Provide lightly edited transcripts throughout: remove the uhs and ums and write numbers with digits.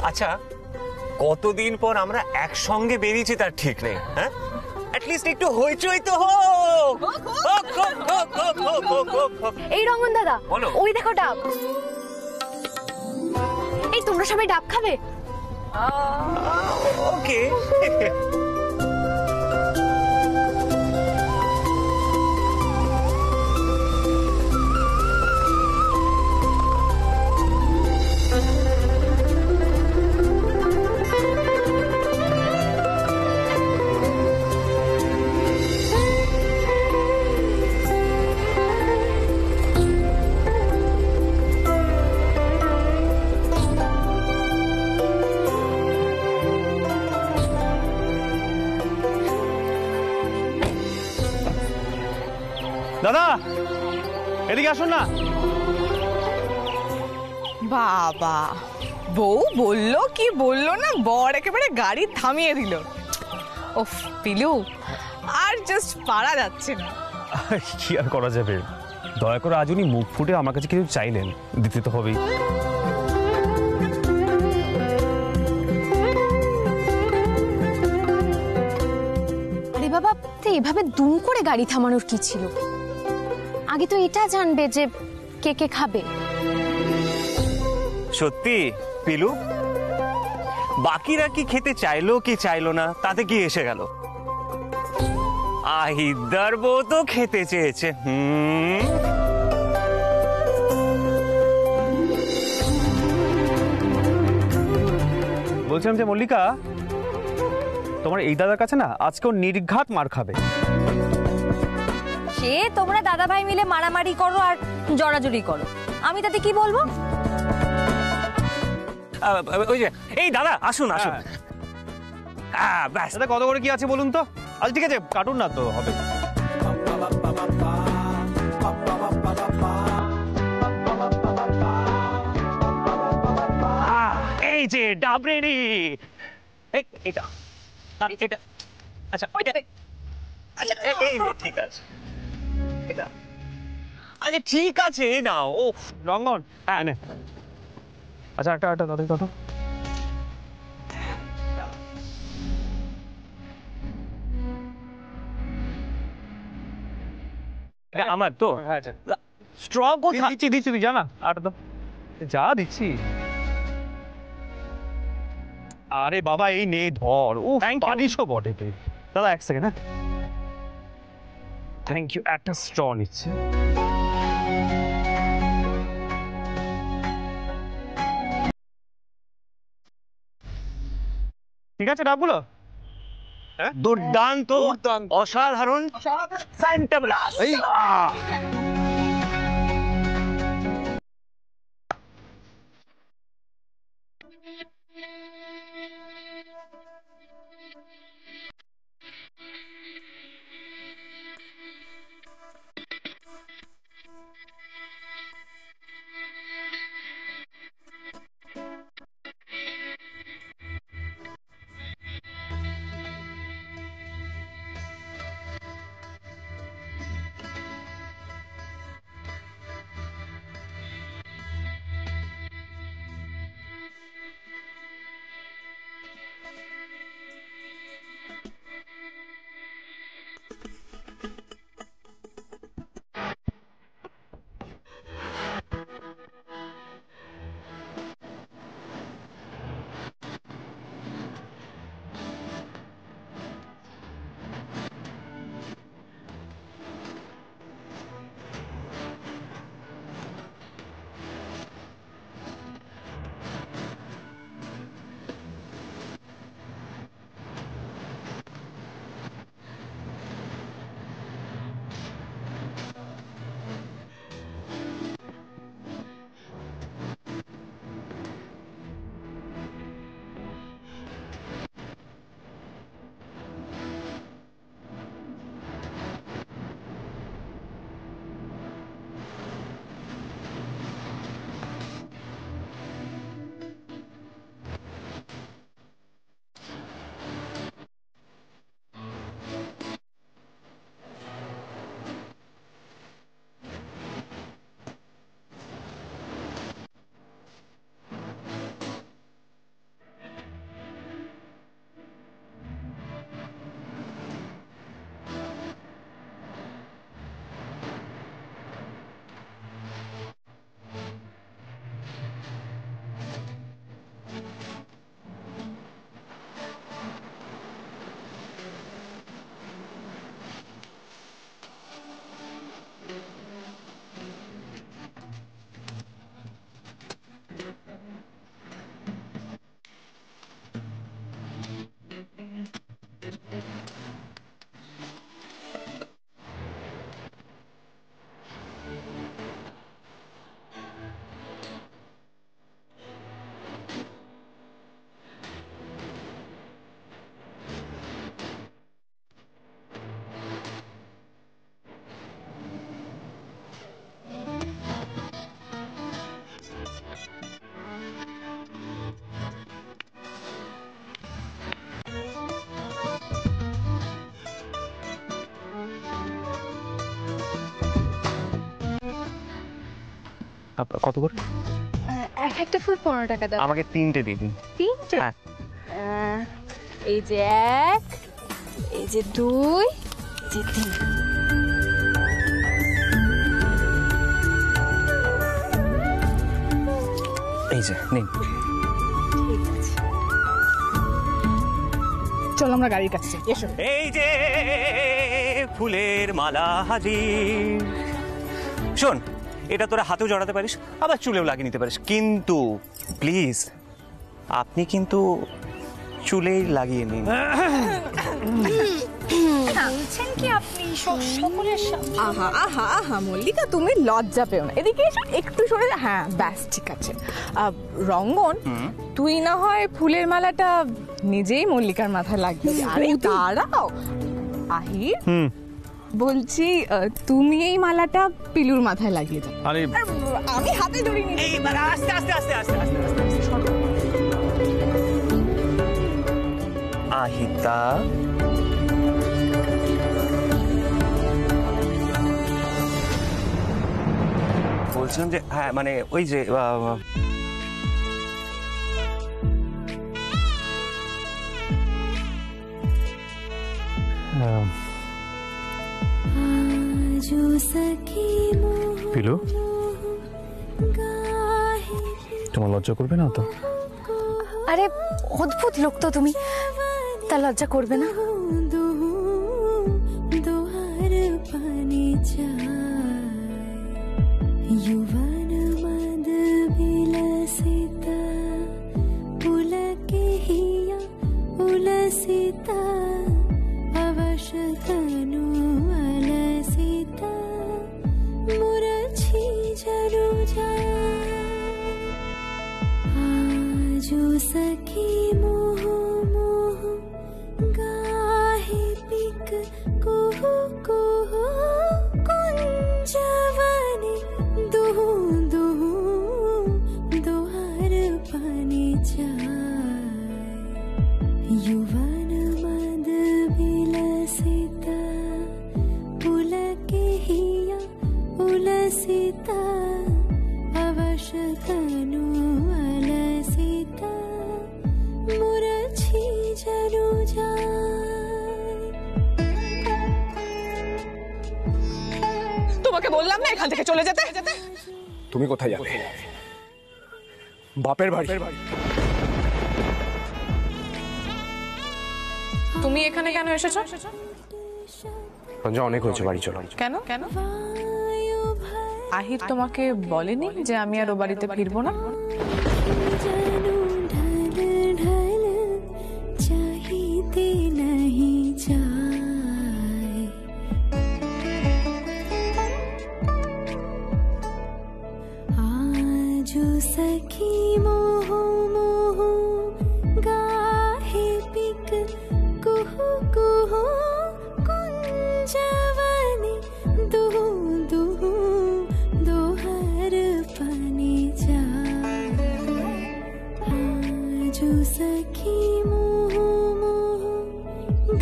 আচ্ছা, কতদিন পর আমরা একসঙ্গে বেরিয়েছি তার ঠিক নেই। হ্যাঁ, অ্যাটলিস্ট একটু হইচই তো হোক। এই রঙ্গন দাদা, ওই দেখো ডাব। এই তোমরা সবাই ডাব খাবে? ওকে। দাদা, এদিকে আসুন না। বাবা, বউ বললো কি বললো না, বর একেবারে গাড়ি থামিয়ে দিল। ওফ পিলু, আর জাস্ট পারা যাচ্ছে না। কি আর করা যাবে, দয়া করে আজ উনি মুখ ফুটে আমার কাছে কিছু চাইলেন, দিতে তো হবেই। আরে বাবা, তো এভাবে দুম করে গাড়ি থামানোর কি ছিল? আগে তো এটা জানবে যে কে কে খাবে। সত্যি পিলু, বাকিরা কি খেতে চাইলো কি চাইলো না তাতে কি এসে গেল? আহিদার বউ তো খেতে চেয়েছে। বলছিলাম যে মল্লিকা, তোমার এই দাদার কাছে না আজকেও নির্ঘাত মার খাবে। সে তোমরা দাদা ভাই মিলে মারামারি করো আর জড়াজড়ি করো, আমি তাতে কি বলবো? ওই যে, এই দাদা আসুন আসুন। ব্যাস, দাদা কত করে কি আছে বলুন তো? আজ ঠিক আছে, কাটুন না তো হবে। এই যে ডাব রেডি। এটা এটা, আচ্ছা ওইটা, আচ্ছা এই ঠিক আছে, এটা আচ্ছা ঠিক আছে নাও। ও রঙ্গন, হ্যাঁ নে। আচ্ছা একটা তাদের কথা। আমার তো স্ট্র কোথায়? দিচ্ছি জানা আর তো যা দিচ্ছি। আরে বাবা, এই নে ধর। ও পারিসও বটে। দাদা এক সেকেন্ড। হ্যাঁ, থ্যাংক ইউ। একটা স্ট্র নিচ্ছে। ঠিক আছে ডাবগুলো? দুর্দান্ত, অসাধারণ, ফ্যান্টাবলাস। কত করে? একটা ফুল 15 টাকা দাও। আমাকে 3টে দিয়ে দিন। 3টে? হ্যাঁ। এই যে 1, এই যে 2, এই যে 3। এই যে নিন। ঠিক আছে, চল আমরা গাড়ির কাছে যাই, এসো। এই যে ফুলের মালা হাজির। শোন, এটা তোরা হাতেও জড়াতে পারিস, আবার চুলেও লাগিয়ে নিতে পারিস, কিন্তু প্লিজ আপনি কিন্তু চুলেই লাগিয়ে নিন। বলছেন কি আপনি সকলের সামনে? আহা আহা আহা মল্লিকা, তুমি লজ্জা পেও না, এদিকে এসো, একটু সরে যা। হ্যাঁ ব্যাস ঠিক আছে। রঙ্গন, তুই না হয় ফুলের মালাটা নিজেই মল্লিকার মাথায় লাগিয়ে দে। আরে দাঁড়াও আহির, বলছি তুমি এই মালাটা পিলুর মাথায় লাগিয়ে দাও। আরে আর আমি হাতে ধরিনি। এইবার আস্তে আস্তে আস্তে আস্তে আস্তে আস্তে আস্তে সরো। আহিতা, বলছিলাম যে হ্যাঁ মানে ওই যে পিলু, তোমার লজ্জা করবে না তো? আরে অদ্ভুত লোক তো তুমি, তা লজ্জা করবে না? युवन मद विलसिता पुलकेहिया उलसिता अवशतनु अलसिता मुरछी जरु आजो सखी मोह मोह गाहे पिक कुहु कुहु कुंजवने दुहु दुहु दोहर पानी जाए युवन मद विलसिता पुलकेहिया उलसिता अवशतनु अलसिता मुरछी जरु जाए। তোমাকে বললাম না এখান থেকে চলে যেতে। তুমি কোথায় যাবে? বাপের বাড়ি। তুমি এখানে কেন এসেছো? রঞ্জা, অনেক হয়েছে, বাড়ি চলো। কেন কেন? আহির তোমাকে বলেনি যে আমি আর ও বাড়িতে ফিরবো না? जानू ढल ढल चाहिए नहीं जाए आज सखी मोह मोह गाहे पिक कुहु कुहु कुंजवने दुहु दुहु दोहर पानी जाए आजो सखी मोह मोह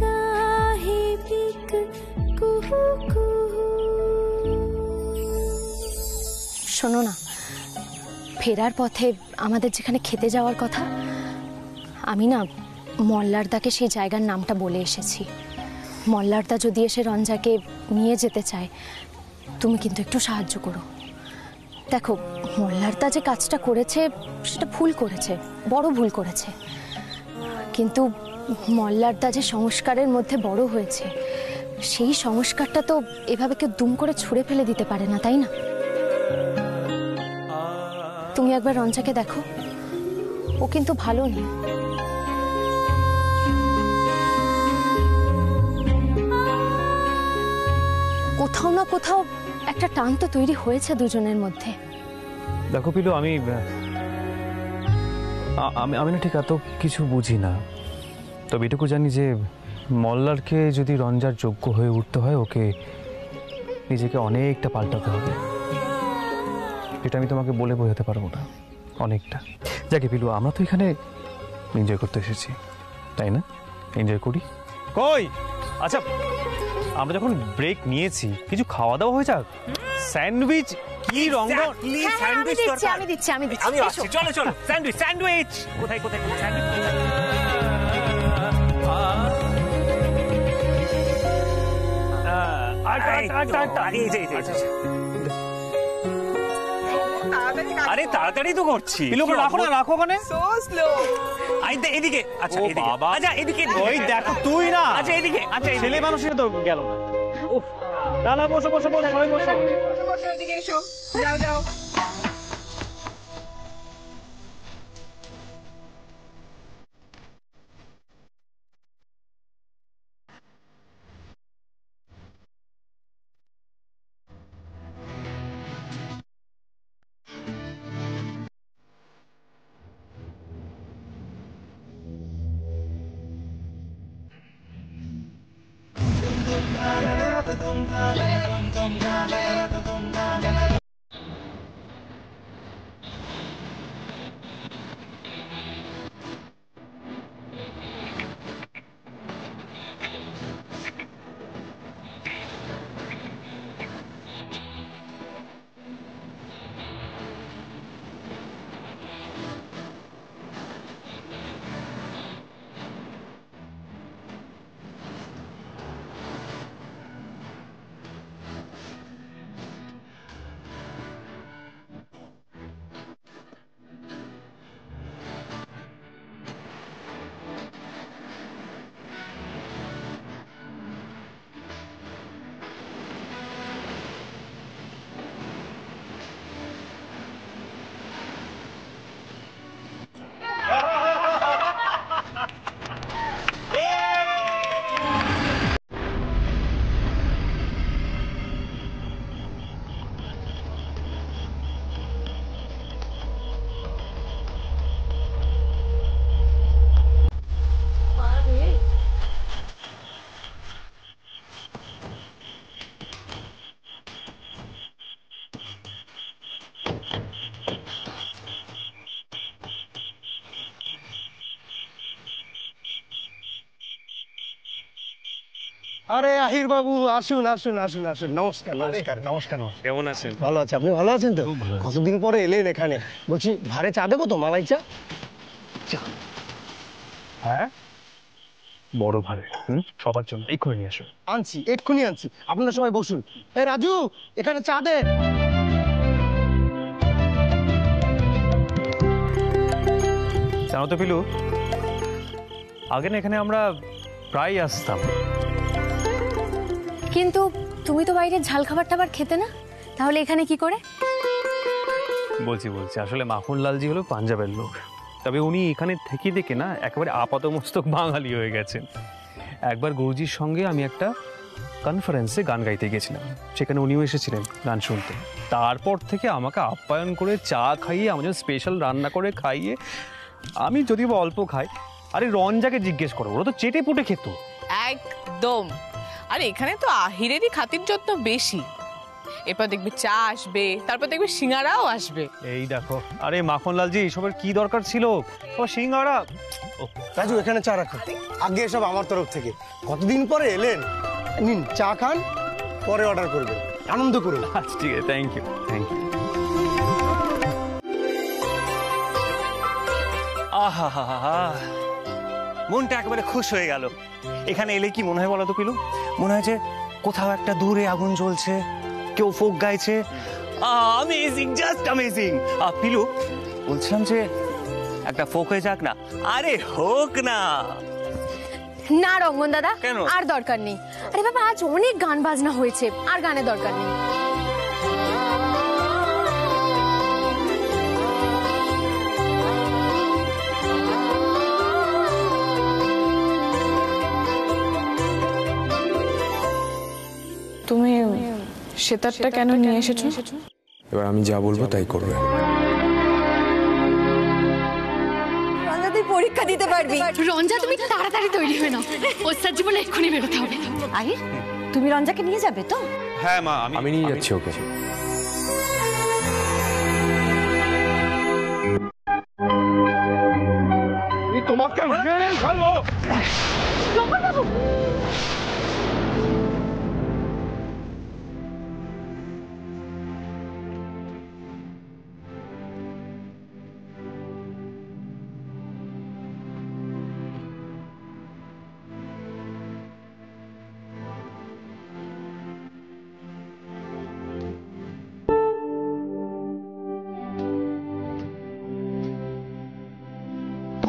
गाहे पिक कुहु कुहु। শোনো না, ফেরার পথে আমাদের যেখানে খেতে যাওয়ার কথা, আমি না মল্লারদাকে সেই জায়গার নামটা বলে এসেছি। মল্লারদা যদি এসে রঞ্জাকে নিয়ে যেতে চায়, তুমি কিন্তু একটু সাহায্য করো। দেখো, মল্লারদা যে কাজটা করেছে সেটা ভুল করেছে, বড় ভুল করেছে, কিন্তু মল্লারদা যে সংস্কারের মধ্যে বড় হয়েছে, সেই সংস্কারটা তো এভাবে কেউ দুম করে ছুঁড়ে ফেলে দিতে পারে না, তাই না? তুমি একবার রঞ্জাকে দেখো, ও কিন্তু ভালো নেই। কোথাও না কোথাও একটা টান তো তৈরি হয়েছে দুজনের মধ্যে। দেখো পিলু, আমি আমি না ঠিক এত কিছু বুঝি না, তবে এটুকু জানি যে মল্লারকে যদি রঞ্জার যোগ্য হয়ে উঠতে হয়, ওকে নিজেকে অনেকটা পাল্টাতে হবে। এটা আমি তোমাকে বলে বোঝাতে পারবো না, অনেকটা। যাকে পিলু, আমরা তো এখানে এনজয় করতে এসেছি, তাই না? এনজয় করি। কই আচ্ছা, আমরা যখন ব্রেক নিয়েছি কিছু খাওয়া দাওয়া হয়ে যাক, স্যান্ডউইচ কি রঙ্গন হ্যাঁ, হ্যাঁ, আমি দিচ্ছি আমি দিচ্ছি আমি দিচ্ছি আমি আসছি, চলো চলো স্যান্ডউইচ স্যান্ডউইচ কোথায় কোথায় স্যান্ডউইচ আরে তাড়াতাড়ি তো করছি। রাখো না, রাখো ওখানে। So slow. এদিকে আচ্ছা, ও এদিকে বাবা। আচ্ছা এদিকে ওই দেখো তুই না, আচ্ছা এদিকে আচ্ছা ছেলে মানুষের তো গেল না। উফ, না না, বসো বসো বসো, সবাই বসো। এদিকে এসো, যাও যাও। আরে আহির বাবু, আসুন আসুন আসুন আসুন, নমস্কার নমস্কার নমস্কার। কেমন আছেন? ভালো আছে, আপনি ভালো আছেন তো? কতদিন পরে এলেন এখানে। বলছি ভারে চা দেবো তো, মালাই চা? হ্যাঁ, বড় ভাবে সবার জন্য এই করে নিয়ে আসো। আনছি, এক্ষুনি আনছি, আপনারা সবাই বসুন। এই রাজু, এখানে চা দে। জানো তো পিলু, আগে না এখানে আমরা প্রায় আসতাম। কিন্তু তুমি তো বাইরে ঝাল খাবার টাবার খেতে না, তাহলে এখানে কি করে? বলছি আসলে মাখনলালজি হলো পাঞ্জাবের লোক, তবে উনি এখানে থেকে দেখে না একেবারে আপাতমস্তক বাঙালি হয়ে গেছেন। একবার গুরুজির সঙ্গে আমি একটা কনফারেন্সে গান গাইতে গেছিলাম, সেখানে উনিও এসেছিলেন গান শুনতে। তারপর থেকে আমাকে আপ্যায়ন করে চা খাইয়ে, আমাদের স্পেশাল রান্না করে খাইয়ে, আমি যদিও বা অল্প খাই। আরে রঞ্জাকে জিজ্ঞেস করো, ওরা তো চেটে পুটে খেত। একদম। আর এখানে তো আহিরেরই খাতির যত্ন বেশি। এরপর দেখবি চা আসবে, তারপর দেখবি সিঙ্গারাও আসবে। এই দেখো, আরে মাখনলালজি এসবের কি দরকার ছিল? ও সিঙ্গারা। রাজু, এখানে চা রাখো। আগে এসব আমার তরফ থেকে, কতদিন পরে এলেন। নিন চা খান, পরে অর্ডার করবেন, আনন্দ করুন। আচ্ছা ঠিক আছে, থ্যাংক ইউ থ্যাংক ইউ। আহা হা হা, মনটা একেবারে খুশ হয়ে গেল। এখানে এলে কি মনে হয় বলো তো পিলু? মনে হয় যে কোথাও একটা দূরে আগুন জ্বলছে, কেউ ফোক গাইছে। Amazing, just amazing. পিলু, বলছিলাম যে একটা ফোক হয়ে যাক না? আরে হোক না। না রঙ্গন দাদা, কেন? আর দরকার নেই। আরে বাবা, আজ অনেক গান বাজনা হয়েছে, আর গানের দরকার নেই। তুমি সেতারটা কেন নিয়ে এসেছো? এবার আমি যা বলবো তাই করবে। তুই পরীক্ষা দিতে পারবি। রঞ্জা, তুমি তাড়াতাড়ি তৈরি হয়ে নাও, ওস্তাদ জীবনে এক্ষুনি বেরোতে হবে। আহির, তুমি রঞ্জাকে নিয়ে যাবে তো? হ্যাঁ মা, আমি নিয়ে যাচ্ছি ওকে। তোমাকে মেরে ফেলবো।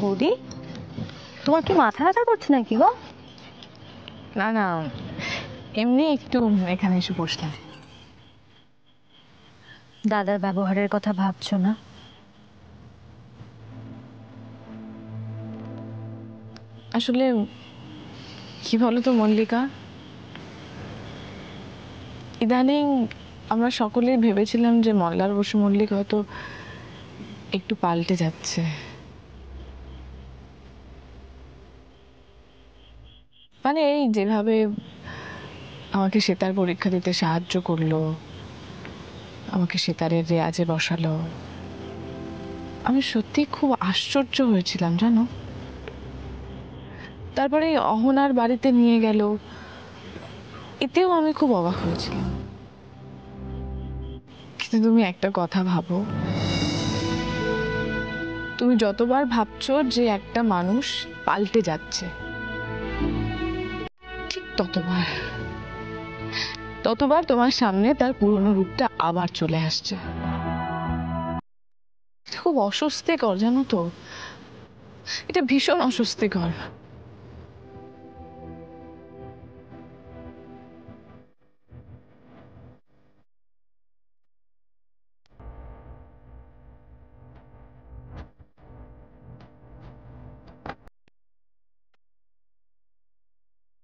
বৌদি, তোমার কি মাথা ব্যথা করছে নাকি গো? না না, এমনি একটু এখানে এসে বসলাম। দাদার ব্যবহারের কথা ভাবছো না? আসলে কি বলতো মল্লিকা, ইদানিং আমরা সকলেই ভেবেছিলাম যে মল্লার বসু মল্লিক হয়তো একটু পাল্টে যাচ্ছে। মানে এই যেভাবে আমাকে সেতার পরীক্ষা দিতে সাহায্য করলো, আমাকে সেতারের রেয়াজে বসালো, আমি সত্যি খুব আশ্চর্য হয়েছিলাম জানো। তারপরে অহনার বাড়িতে নিয়ে গেল, এতেও আমি খুব অবাক হয়েছিলাম। কিন্তু তুমি একটা কথা ভাবো, তুমি যতবার ভাবছো যে একটা মানুষ পাল্টে যাচ্ছে, ঠিক ততবার তোমার সামনে তার পুরনো রূপটা আবার চলে আসছে। খুব অস্বস্তিকর জানো তো, এটা ভীষণ অস্বস্তিকর।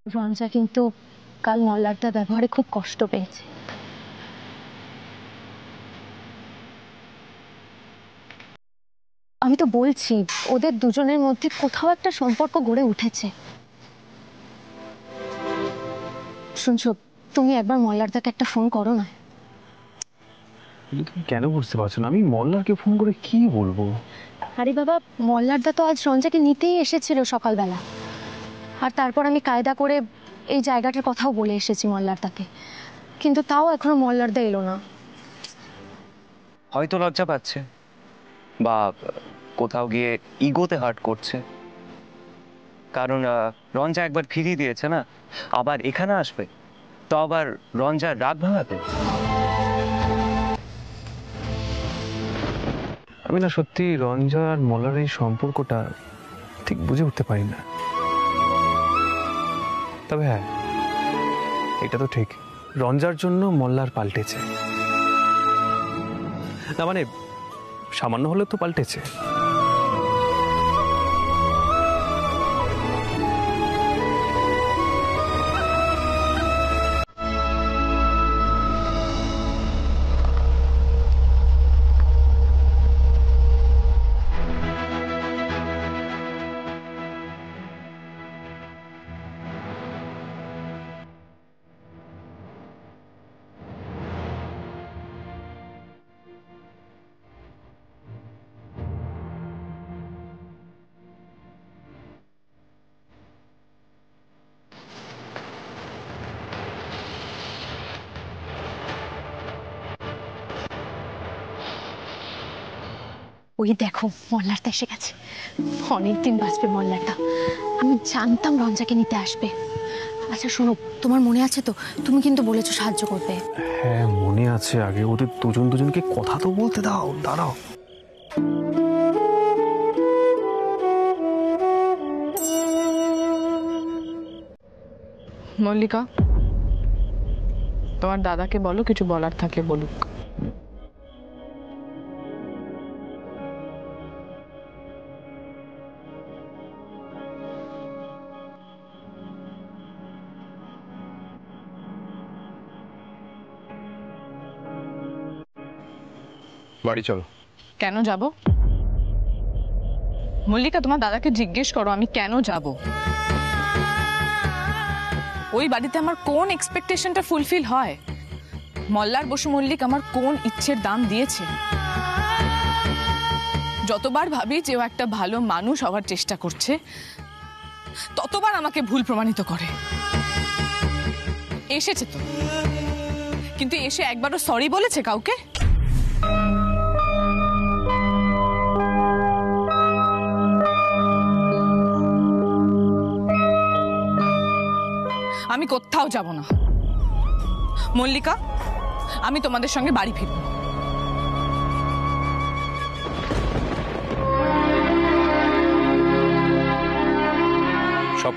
রঞ্জা কিন্তু কাল মল্লারদার ব্যবহারে খুব কষ্ট পেয়েছে। আমি তো বলছি ওদের দুজনের মধ্যে কোথাও একটা সম্পর্ক গড়ে উঠেছে। শুনছো, তুমি একবার মল্লারদাকে একটা ফোন করো না। তুমি কেন বুঝতে পারছো না? আমি মল্লারকে ফোন করে কি বলবো? আরে বাবা, মল্লারদা তো আজ রঞ্জাকে নিতেই এসেছিল সকালবেলা, আর তারপর আমি কায়দা করে এই জায়গাটার কথাও বলে এসেছি মল্লারদাকে, কিন্তু তাও এখনো মল্লারদা এলো না। হয়তো লজ্জা পাচ্ছে, বা কোথাও গিয়ে ইগোতে হার্ট করছে। কারণ রঞ্জা একবার ফিরিয়ে দিয়েছে না, আবার এখানে আসবে তো আবার রঞ্জার রাগ ভাঙাতে। আমি না সত্যি রঞ্জা আর মল্লার এই সম্পর্কটা ঠিক বুঝে উঠতে পারি না। তবে হ্যাঁ, এটা তো ঠিক, রঞ্জার জন্য মল্লার পাল্টেছে। না মানে সামান্য হলে তো পাল্টেছে। ওই দেখো মল্লারদা এসে গেছে। অনেকদিন বাঁচবে মল্লারদা, আমি জানতাম রঞ্জাকে নিতে আসবে। আচ্ছা শোনো, তোমার মনে আছে তো, তুমি কিন্তু বলেছো সাহায্য করবে। হ্যাঁ মনে আছে, আগে ওদের দুজনকে কথা তো বলতে দাও, দাঁড়াও। মল্লিকা, তোমার দাদাকে বলো কিছু বলার থাকলে বলুক। বাড়ি চলো। কেন যাব? মল্লিকা, তোমার দাদাকে জিজ্ঞেস করো আমি কেন যাব। ওই বাড়িতে আমার কোন এক্সপেকটেশনটা ফুলফিল হয়? মল্লার বসু মল্লিক আমার কোন ইচ্ছের দাম দিয়েছে? যতবার ভাবি যে ও একটা ভালো মানুষ হওয়ার চেষ্টা করছে, ততবার আমাকে ভুল প্রমাণিত করে। এসেছে তো, কিন্তু এসে একবারও সরি বলেছে কাউকে? আমি কোথাও যাব না মল্লিকা, আমি তোমাদের সঙ্গে বাড়ি ফিরব।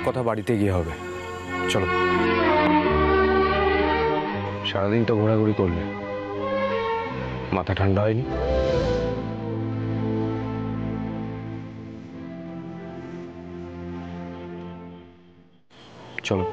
কথা বাড়িতে গিয়ে হবে। চলো। সারাদিন তো ঘোরাঘুরি করলে, মাথা ঠান্ডা হয়নি? চলো।